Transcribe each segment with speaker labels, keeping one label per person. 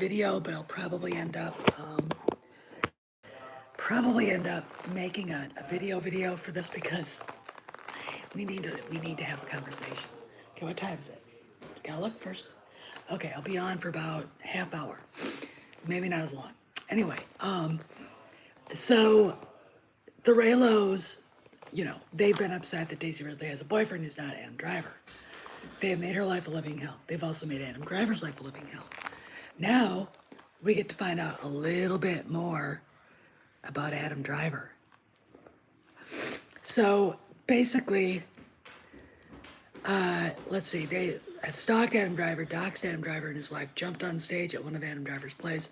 Speaker 1: video, but I'll probably end up making a video for this because we need to have a conversation. Okay, what time is it? Gotta look first. Okay, I'll be on for about half hour, maybe not as long. Anyway, so the Raylos, they've been upset that Daisy Ridley has a boyfriend who's not Adam Driver. They have made her life a living hell. They've also made Adam Driver's life a living hell. Now, we get to find out a little bit more about Adam Driver. So, basically, let's see, they have stalked Adam Driver, doxed Adam Driver and his wife, jumped on stage at one of Adam Driver's plays,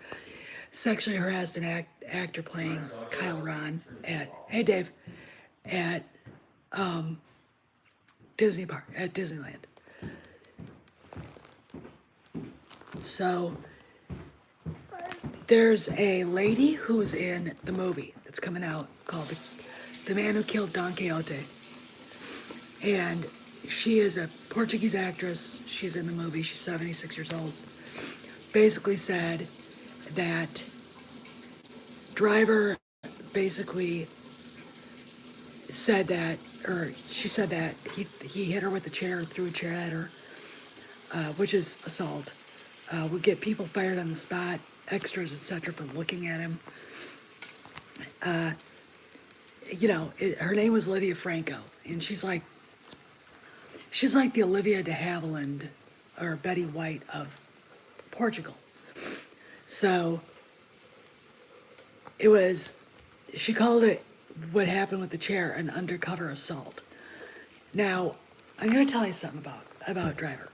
Speaker 1: sexually harassed an actor playing Kyle Ron hey Dave, at Disneyland. So there's a lady who's in the movie that's coming out called The Man Who Killed Don Quixote. And she is a Portuguese actress. She's in the movie. She's 76 years old. Basically said that Driver basically said that, or she said that he hit her with a chair, threw a chair at her, which is assault. Would get people fired on the spot, extras, etc., for looking at him. Her name was Lydia Franco, and she's like the Olivia de Havilland or Betty White of Portugal. So she called it, what happened with the chair, an undercover assault. Now, I'm going to tell you something about Driver.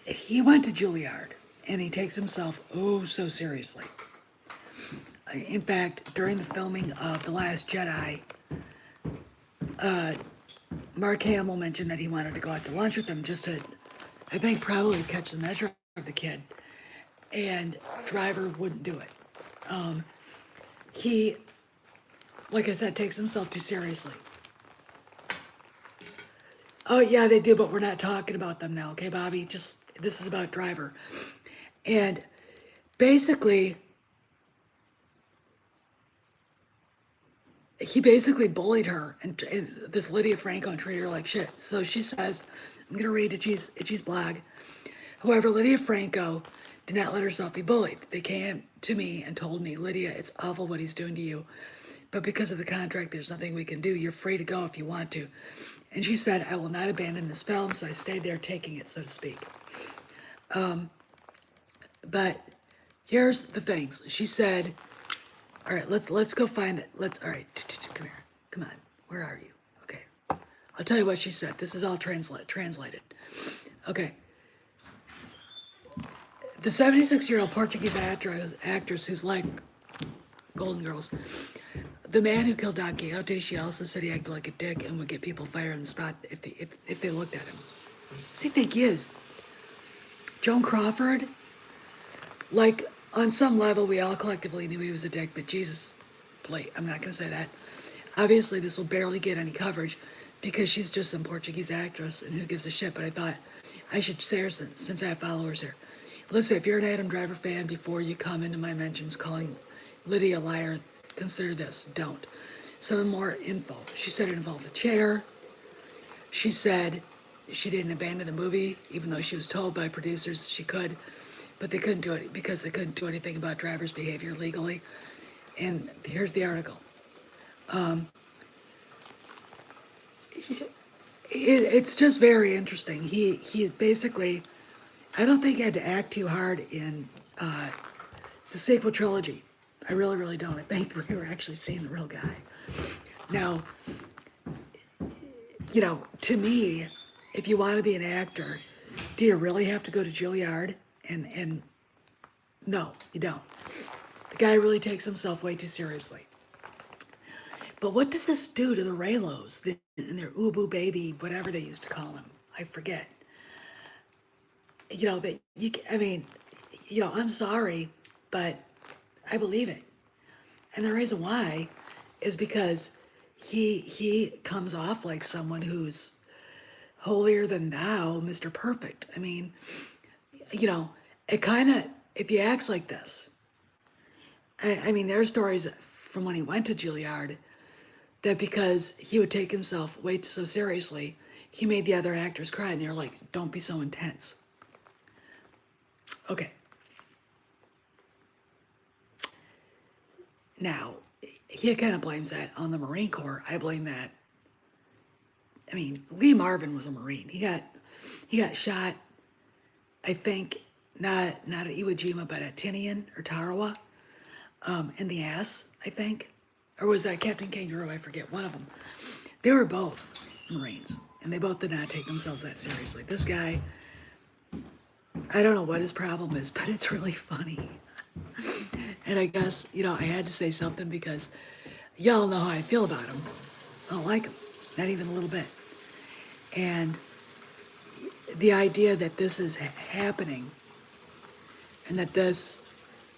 Speaker 1: He went to Juilliard, and he takes himself so seriously. In fact, during the filming of The Last Jedi, Mark Hamill mentioned that he wanted to go out to lunch with him just to, I think, probably catch the measure of the kid. And Driver wouldn't do it. He, like I said, takes himself too seriously. Oh, yeah, they do, but we're not talking about them now, okay, Bobby? This is about Driver. And basically, he basically bullied her and this Lydia Franco and treated her like shit. So she says, I'm going to read Itchy's blog. However, Lydia Franco did not let herself be bullied. They came to me and told me, Lydia, it's awful what he's doing to you. But because of the contract, there's nothing we can do. You're free to go if you want to. And she said, I will not abandon this film. So I stayed there taking it, so to speak. But here's the things. She said, all right, let's go find it. All right, come here. Come on. Where are you? Okay. I'll tell you what she said. This is all translated. Okay. The 76-year-old Portuguese actress who's like Golden Girls, the man who killed Don Quixote, she also said he acted like a dick and would get people fired on the spot if they looked at him. See, the thing is, Joan Crawford, like, on some level, we all collectively knew he was a dick, but Jesus, I'm not going to say that. Obviously, this will barely get any coverage because she's just some Portuguese actress, and who gives a shit, but I thought I should say her since I have followers here. Listen, if you're an Adam Driver fan, before you come into my mentions calling Lydia a liar, consider this. Don't. Some more info. She said it involved a chair. She said she didn't abandon the movie, even though she was told by producers she could, but they couldn't do it because they couldn't do anything about Driver's behavior legally. And here's the article. It's just very interesting. He basically, I don't think he had to act too hard in the sequel trilogy. I really, really don't. I think we were actually seeing the real guy. Now, to me, if you want to be an actor, do you really have to go to Juilliard? And no, you don't. The guy really takes himself way too seriously. But what does this do to the Raylos and their Ubu baby, whatever they used to call him? I forget. I'm sorry, but I believe it. And the reason why is because he comes off like someone who's holier than thou, Mr. Perfect. I mean, it if he acts like this, I mean, there are stories from when he went to Juilliard that because he would take himself way so seriously, he made the other actors cry, and they were like, "Don't be so intense." Okay. Now, he kind of blames that on the Marine Corps. I blame that. I mean, Lee Marvin was a Marine. He got shot, I think, not at Iwo Jima, but at Tinian or Tarawa, in the ass, I think. Or was that Captain Kangaroo? I forget, one of them. They were both Marines, and they both did not take themselves that seriously. This guy, I don't know what his problem is, but it's really funny. And I guess, I had to say something because y'all know how I feel about him. I don't like him, not even a little bit. And the idea that this is happening and that this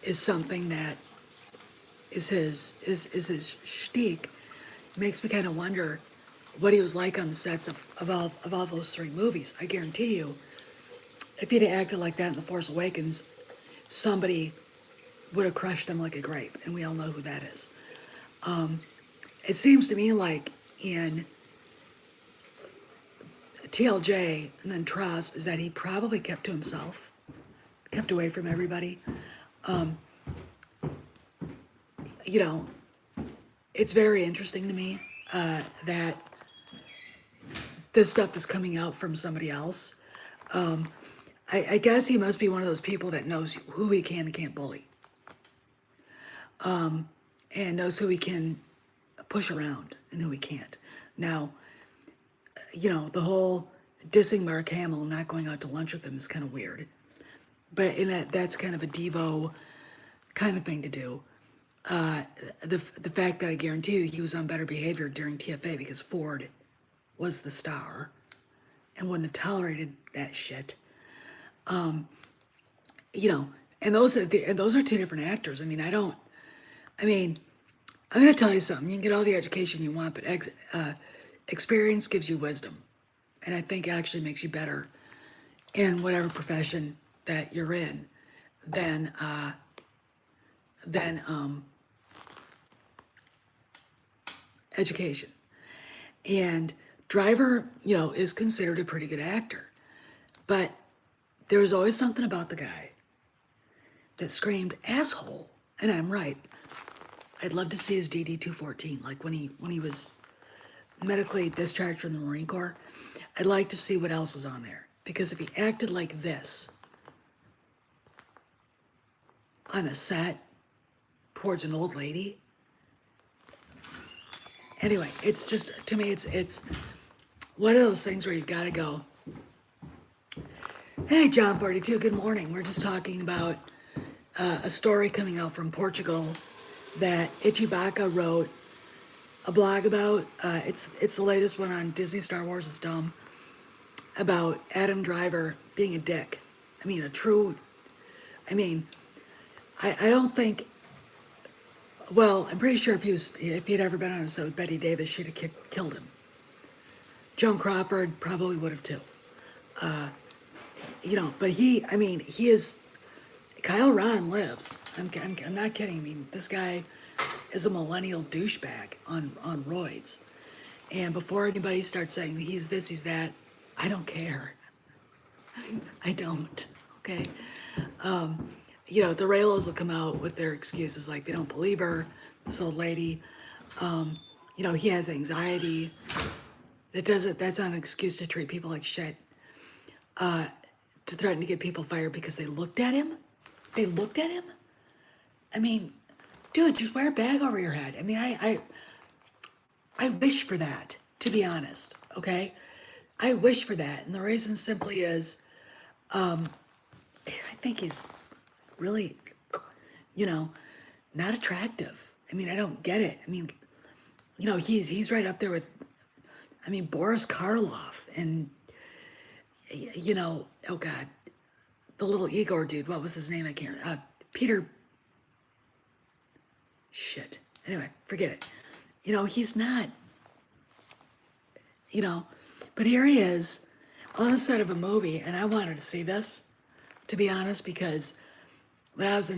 Speaker 1: is something that is his shtick makes me kind of wonder what he was like on the sets of all those three movies. I guarantee you, if he'd acted like that in The Force Awakens, somebody would have crushed him like a grape, and we all know who that is. It seems to me like in TLJ and then Trust is that he probably kept to himself, kept away from everybody. It's very interesting to me that this stuff is coming out from somebody else. I guess he must be one of those people that knows who he can and can't bully. And knows who he can push around and who he can't. Now, the whole dissing Mark Hamill, not going out to lunch with him is kind of weird. But that's kind of a Divo kind of thing to do. The fact that I guarantee you he was on better behavior during TFA because Ford was the star and wouldn't have tolerated that shit. And those are two different actors. I'm going to tell you something. You can get all the education you want, but experience gives you wisdom. And I think it actually makes you better in whatever profession that you're in than education. And Driver, is considered a pretty good actor. But there was always something about the guy that screamed asshole. And I'm right. I'd love to see his DD-214, like when he was medically discharged from the Marine Corps. I'd like to see what else is on there. Because if he acted like this on a set towards an old lady, anyway, it's just, to me, it's one of those things where you've got to go, hey, John 42, good morning. We're just talking about a story coming out from Portugal that Ichibaka wrote a blog about. It's the latest one on Disney Star Wars is Dumb, about Adam Driver being a dick. I don't think, well, I'm pretty sure if he'd ever been on a show with Betty Davis, she'd have killed him. Joan Crawford probably would have too. But he is, Kyle Ron lives. I'm not kidding. This guy is a millennial douchebag on roids. And before anybody starts saying he's this, he's that, I don't care. I don't, okay? The Raylos will come out with their excuses like they don't believe her, this old lady. He has anxiety. That's not an excuse to treat people like shit. To threaten to get people fired because they looked at him? They looked at him? Dude, just wear a bag over your head. I wish for that, to be honest, okay? I wish for that. And the reason simply is, I think he's really, not attractive. I don't get it. He's right up there with, Boris Karloff and, oh God, the little Igor dude, what was his name? I can't, Peter, shit. Anyway, forget it. He's not, but here he is on the set of a movie, and I wanted to see this, to be honest, because when I was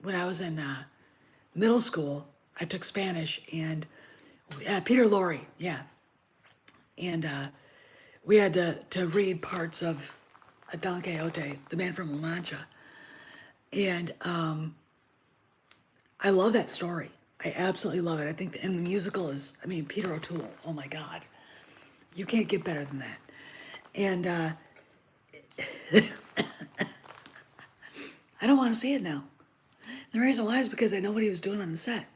Speaker 1: when I was in middle school, I took Spanish and Peter Lorre, yeah, and we had to read parts of Don Quixote, the Man from La Mancha, and I love that story. I absolutely love it. I think, and the musical is, I mean, Peter O'Toole. Oh my God, you can't get better than that. And I don't want to see it now. The reason why is because I know what he was doing on the set.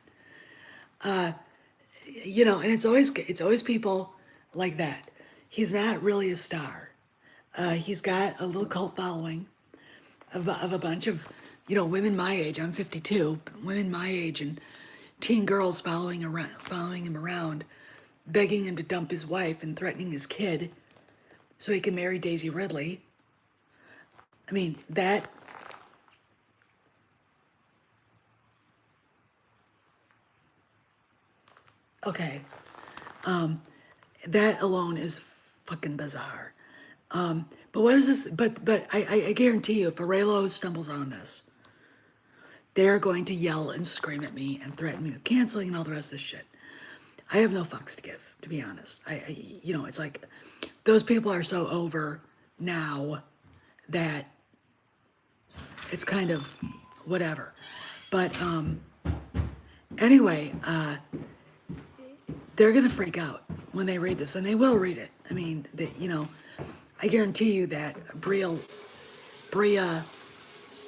Speaker 1: You know, and it's always people like that. He's not really a star. He's got a little cult following of a bunch of, you know, women my age. I'm 52. Women my age and teen girls following him around, begging him to dump his wife and threatening his kid so he can marry Daisy Ridley. I mean, that. Okay, that alone is fucking bizarre. But what is this? But I guarantee you, if Aurelio stumbles on this, they're going to yell and scream at me and threaten me with canceling and all the rest of this shit. I have no fucks to give, to be honest. You know, it's like those people are so over now that it's kind of whatever. But anyway, they're gonna freak out when they read this, and they will read it. I mean, you know, I guarantee you that Bria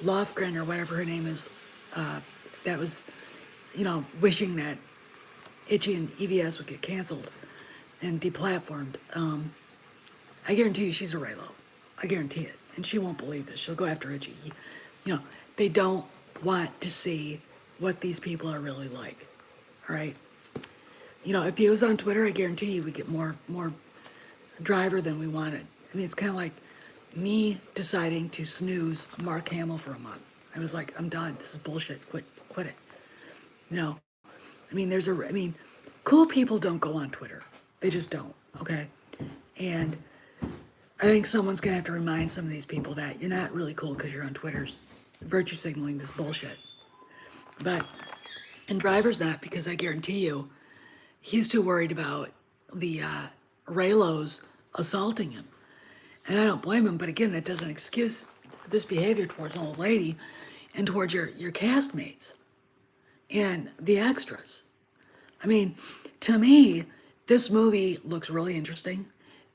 Speaker 1: Lofgren or whatever her name is, that was, you know, wishing that Itchy and EVS would get canceled and deplatformed. I guarantee you she's a Raylo. I guarantee it. And she won't believe this. She'll go after Itchy. You know, they don't want to see what these people are really like. All right? You know, if he was on Twitter, I guarantee you we get more Driver than we wanted. I mean, it's kind of like me deciding to snooze Mark Hamill for a month. I was like, I'm done. This is bullshit. Quit it. You know, I mean, cool people don't go on Twitter. They just don't. Okay, and I think someone's gonna have to remind some of these people that you're not really cool because you're on Twitter's virtue signaling this bullshit. But and Driver's not, because I guarantee you, he's too worried about the Raylos assaulting him. And I don't blame him, but again, that doesn't excuse this behavior towards an old lady and towards your castmates and the extras. I mean, to me, this movie looks really interesting.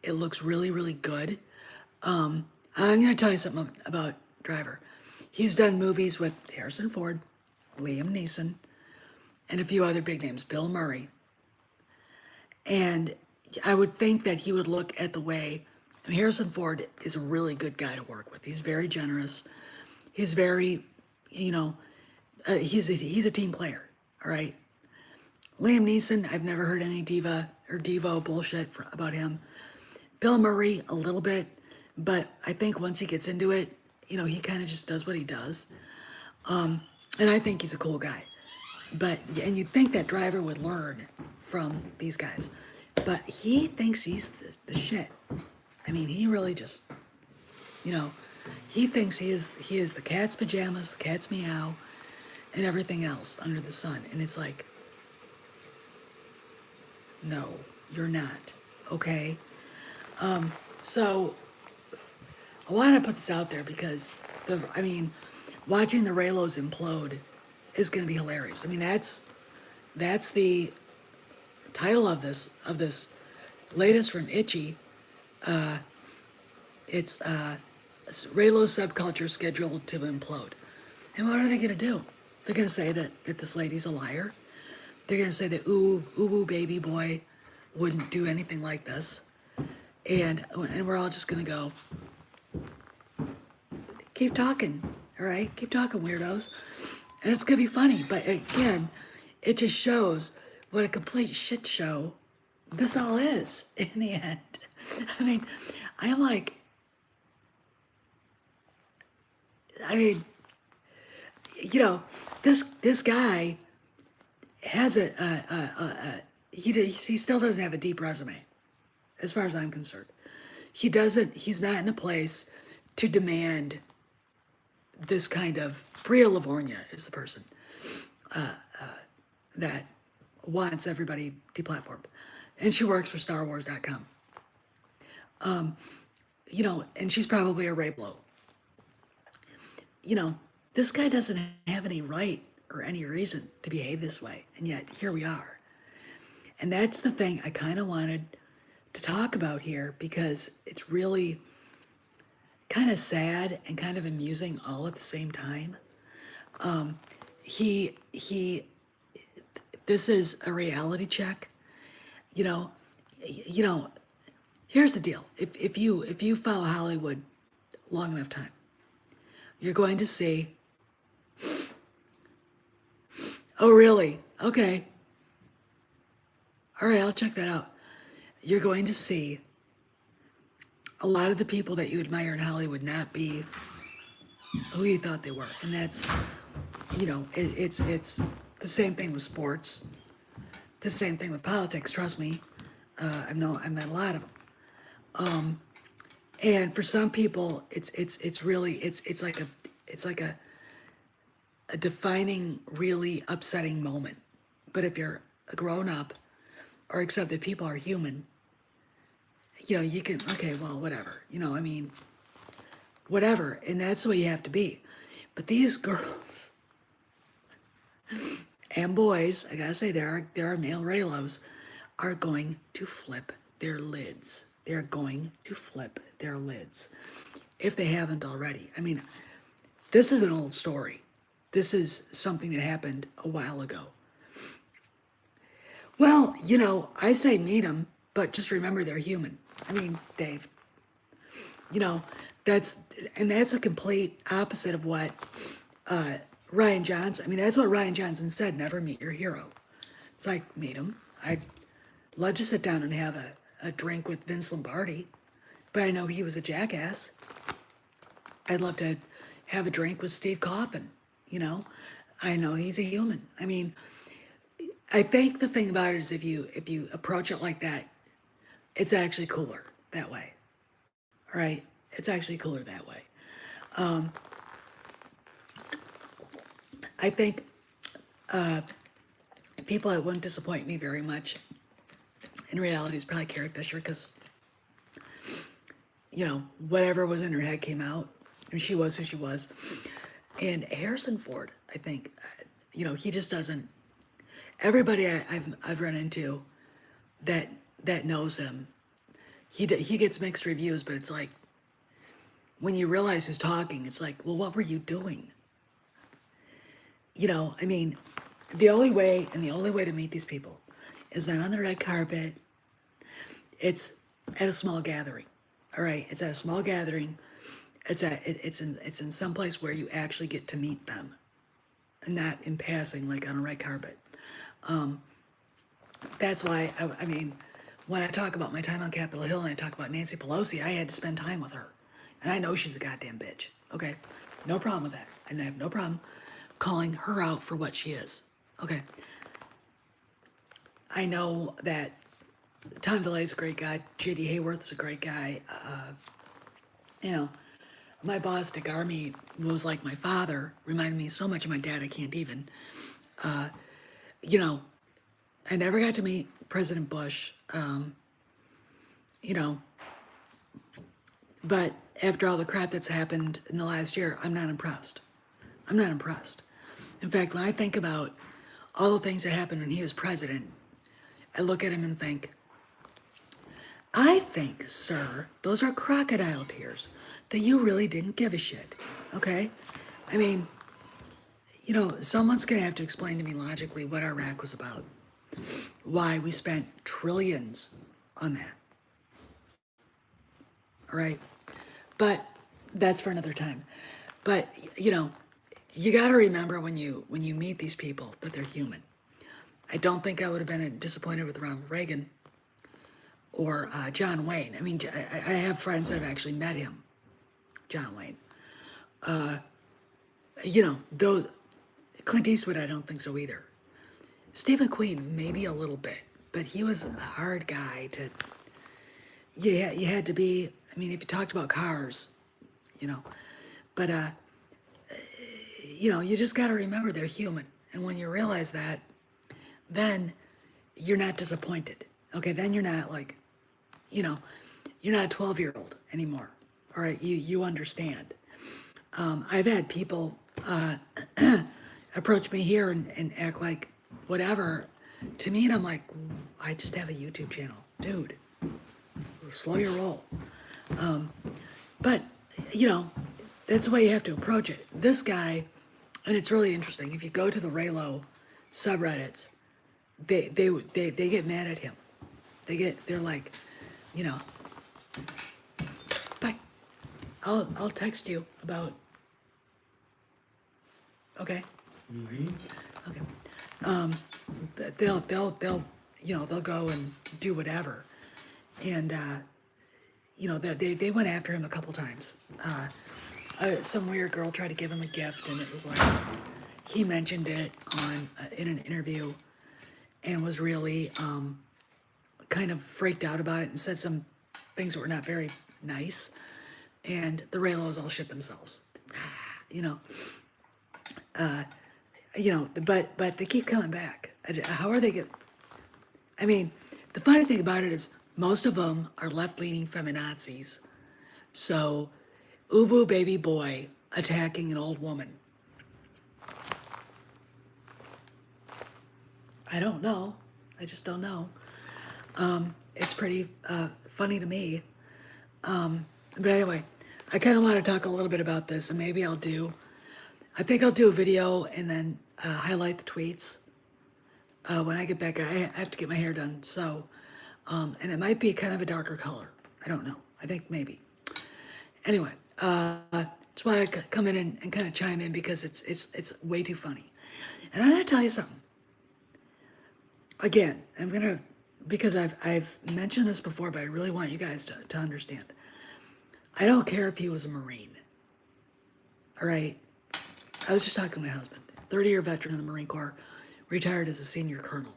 Speaker 1: It looks really, really good. I'm going to tell you something about Driver. He's done movies with Harrison Ford, Liam Neeson, and a few other big names, Bill Murray. And I would think that he would look at the way, I mean, Harrison Ford is a really good guy to work with. He's very generous. He's very, you know, he's a team player, all right? Liam Neeson, I've never heard any diva or Divo bullshit about him. Bill Murray, a little bit, but I think once he gets into it, you know, he kind of just does what he does. And I think he's a cool guy. And you'd think that Driver would learn from these guys. But he thinks he's the shit. I mean, he really just, you know, he thinks he is the cat's pajamas, the cat's meow, and everything else under the sun. And it's like, no, you're not, okay? So I want to put this out there because watching the Raylos implode is going to be hilarious. I mean, that's the title of this latest from Itchy. It's Raylo subculture scheduled to implode. And what are they going to do? They're going to say that this lady's a liar. They're going to say that ooh baby boy wouldn't do anything like this. And we're all just going to go, keep talking, all right? Keep talking, weirdos. And it's going to be funny. But again, it just shows what a complete shit show this all is in the end. I mean, you know, this guy has he still doesn't have a deep resume, as far as I'm concerned. He's not in a place to demand this kind of, Bria Livornia is the person that wants everybody deplatformed. And she works for StarWars.com. You know, and she's probably a Ray Blow. You know, this guy doesn't have any right or any reason to behave this way. And yet, here we are. And that's the thing I kind of wanted to talk about here, because it's really kind of sad and kind of amusing all at the same time. He, this is a reality check. You know, here's the deal. If you follow Hollywood long enough time, you're going to see, oh really? Okay. All right, I'll check that out. You're going to see a lot of the people that you admire in Hollywood not be who you thought they were. And that's, you know, it's the same thing with sports, the same thing with politics, trust me. I've met a lot of them. And for some people, it's really like a defining, really upsetting moment. But if you're a grown up, or accept that people are human, you know, you can, okay, well, whatever, you know, I mean, whatever, and that's the way you have to be. But these girls and boys, I gotta say, there are male Raylos, are going to flip their lids. They're going to flip their lids if they haven't already. I mean, this is an old story. This is something that happened a while ago. Well, you know, I say meet them, but just remember they're human. I mean, Dave, you know, that's a complete opposite of what Ryan Johnson, I mean, that's what Ryan Johnson said, never meet your hero. It's like, meet him. I'd love to sit down and have a drink with Vince Lombardi, but I know he was a jackass. I'd love to have a drink with Steve Coffin, you know. I know he's a human. I mean, I think the thing about it is if you approach it like that, it's actually cooler that way, right? It's actually cooler that way. I think people that wouldn't disappoint me very much in reality is probably Carrie Fisher, because, you know, whatever was in her head came out, and she was who she was. And Harrison Ford, I think, you know, he just doesn't. Everybody I've run into that knows him, he gets mixed reviews, but it's like, when you realize who's talking, it's like, well, what were you doing? You know, I mean, the only way to meet these people is not on the red carpet. It's at a small gathering. All right, it's at a small gathering. It's in some place where you actually get to meet them, and not in passing, like on a red carpet. That's why, I mean, when I talk about my time on Capitol Hill and I talk about Nancy Pelosi, I had to spend time with her. And I know she's a goddamn bitch, okay? No problem with that. And I have no problem calling her out for what she is, okay? I know that Tom DeLay's a great guy. J.D. Hayworth's a great guy. You know, my boss, Dick Army, was like my father, reminded me so much of my dad I can't even. You know, I never got to meet President Bush, you know, but after all the crap that's happened in the last year, I'm not impressed. I'm not impressed. In fact, when I think about all the things that happened when he was president, I look at him and think, I think, sir, those are crocodile tears, that you really didn't give a shit, okay? I mean, you know, someone's gonna have to explain to me logically what Iraq was about, why we spent trillions on that, all right? But that's for another time. But, you know, you gotta remember when you meet these people that they're human. I don't think I would have been disappointed with Ronald Reagan or John Wayne. I mean, I have friends that have actually met him, John Wayne. You know, though Clint Eastwood, I don't think so either. Steve McQueen, maybe a little bit, but he was a hard guy to. Yeah, you had to be. I mean, if you talked about cars, you know. But you just got to remember they're human, and when you realize that, then you're not disappointed. Okay, then you're not like, you know, you're not a 12-year-old anymore. All right, you understand. I've had people approach me here and act like whatever to me, and I'm like, I just have a YouTube channel, dude. Slow your roll. But that's the way you have to approach it. This guy, and it's really interesting. If you go to the Raylo subreddits, they get mad at him. They're like, you know, bye. I'll text you about. Okay. Okay. They'll they'll go and do whatever, and they went after him a couple times. Some weird girl tried to give him a gift, and it was like he mentioned it on in an interview, and was really kind of freaked out about it and said some things that were not very nice. And the Raylos all shit themselves, you know. But they keep coming back. How are they get? I mean, the funny thing about it is most of them are left-leaning feminazis. So, ubu baby boy attacking an old woman. I don't know. I just don't know. It's pretty funny to me. But anyway, I kind of want to talk a little bit about this, and maybe I think I'll do a video and then highlight the tweets. When I get back, I have to get my hair done, so, and it might be kind of a darker color. I don't know. I think maybe. Anyway, just want to come in and kind of chime in because it's way too funny. And I'm gonna tell you something. Again, because I've mentioned this before, but I really want you guys to understand. I don't care if he was a Marine. All right. I was just talking to my husband, 30-year veteran in the Marine Corps, retired as a senior colonel.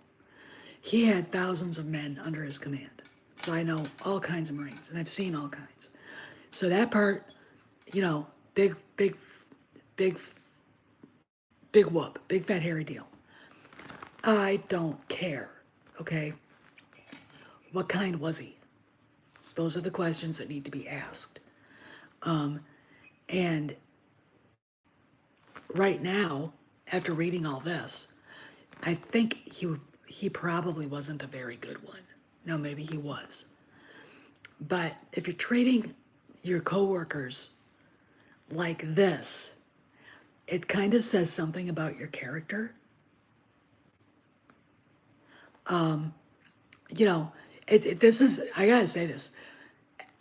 Speaker 1: He had thousands of men under his command. So I know all kinds of Marines, and I've seen all kinds. So that part, big whoop, big fat hairy deal. I don't care, okay? What kind was he? Those are the questions that need to be asked. And right now, after reading all this, I think he probably wasn't a very good one. Now, maybe he was. But if you're treating your coworkers like this, it kind of says something about your character. This is, I gotta say this,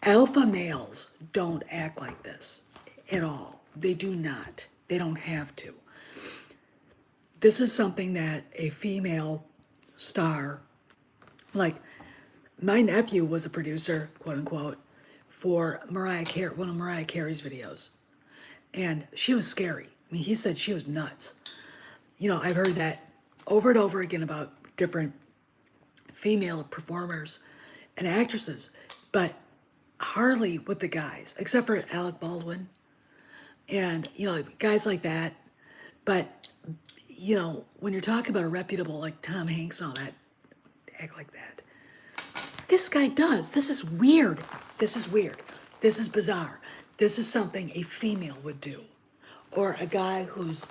Speaker 1: alpha males don't act like this at all. They do not. They don't have to. This is something that a female star, like my nephew was a producer, quote unquote, for Mariah Carey, one of Mariah Carey's videos. And she was scary. I mean, he said she was nuts. I've heard that over and over again about different female performers and actresses, but hardly with the guys, except for Alec Baldwin and, guys like that. But, when you're talking about a reputable, like Tom Hanks and all that, act like that. This guy does. This is weird. This is weird. This is bizarre. This is something a female would do. Or a guy who's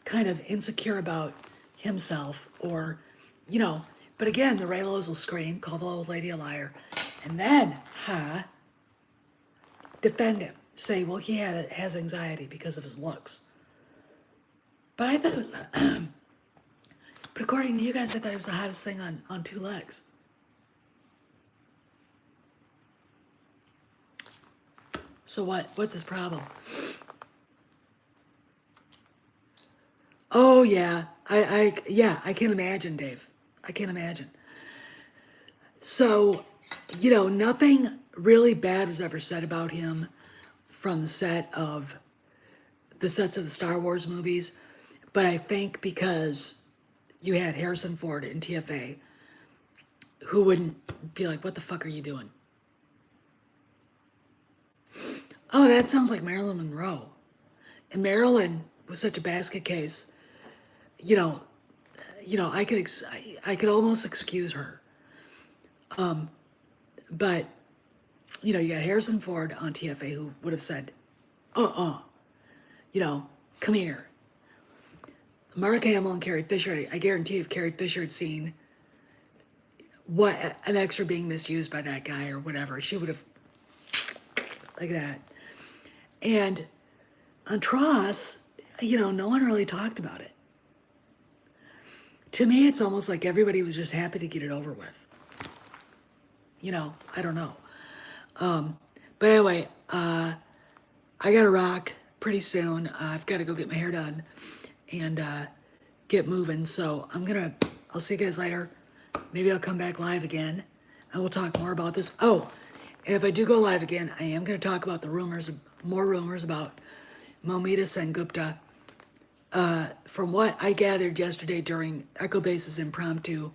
Speaker 1: kind of insecure about himself, or, but again, the Raylos will scream, call the old lady a liar, and then, defend him. Say, well, he has anxiety because of his looks. But I thought it was, but according to you guys, I thought it was the hottest thing on two legs. So what's his problem? Oh yeah, I can imagine, Dave. I can imagine. So, nothing really bad was ever said about him from the sets of the Star Wars movies, but I think because you had Harrison Ford in TFA, who wouldn't be like, what the fuck are you doing? Oh, that sounds like Marilyn Monroe. And Marilyn was such a basket case. You know, I could almost excuse her. But you got Harrison Ford on TFA who would have said, uh-uh, you know, come here. Mark Hamill and Carrie Fisher, I guarantee if Carrie Fisher had seen what an extra being misused by that guy or whatever, she would have, like that. And on Tross, no one really talked about it. To me, it's almost like everybody was just happy to get it over with. I don't know. But anyway, I gotta rock pretty soon. I've got to go get my hair done and get moving. So I'll see you guys later. Maybe I'll come back live again and we'll talk more about this. Oh, and if I do go live again, I am going to talk about more rumors about Momita Sengupta. From what I gathered yesterday during Echo Base's impromptu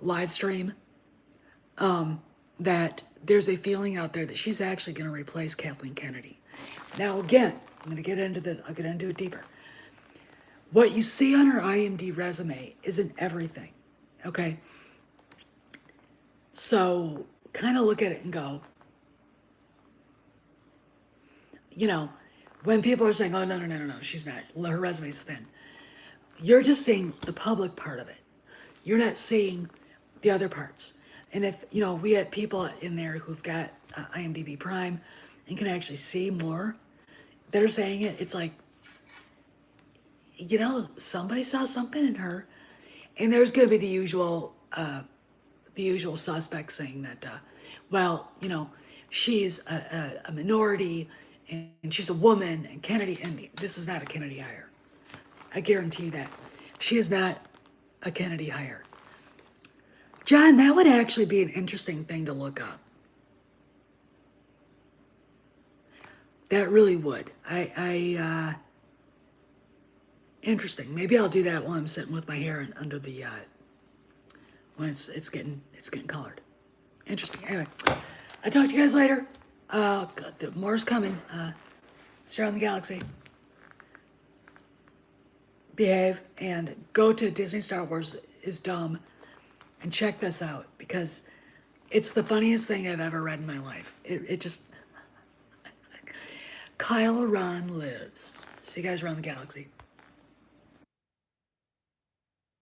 Speaker 1: live stream, that there's a feeling out there that she's actually going to replace Kathleen Kennedy. Now, again, I'll get into it deeper. What you see on her IMDb resume isn't everything, okay? So kind of look at it and go, when people are saying, oh, no, she's not, her resume's thin. You're just seeing the public part of it. You're not seeing the other parts. And if, we have people in there who've got IMDb Prime and can actually see more, they're saying it, it's like, somebody saw something in her. And there's going to be the usual suspects saying that, she's a minority and she's a woman and Kennedy, and this is not a Kennedy hire. I guarantee you that. She is not a Kennedy hire. John, that would actually be an interesting thing to look up. That really would. Interesting. Maybe I'll do that while I'm sitting with my hair under the, when it's getting colored. Interesting. Anyway, I'll talk to you guys later. More's coming. Star on the Galaxy. Behave and go to Disney Star Wars is Dumb and check this out because it's the funniest thing I've ever read in my life. It just... Kylo Ren lives. See you guys around the galaxy.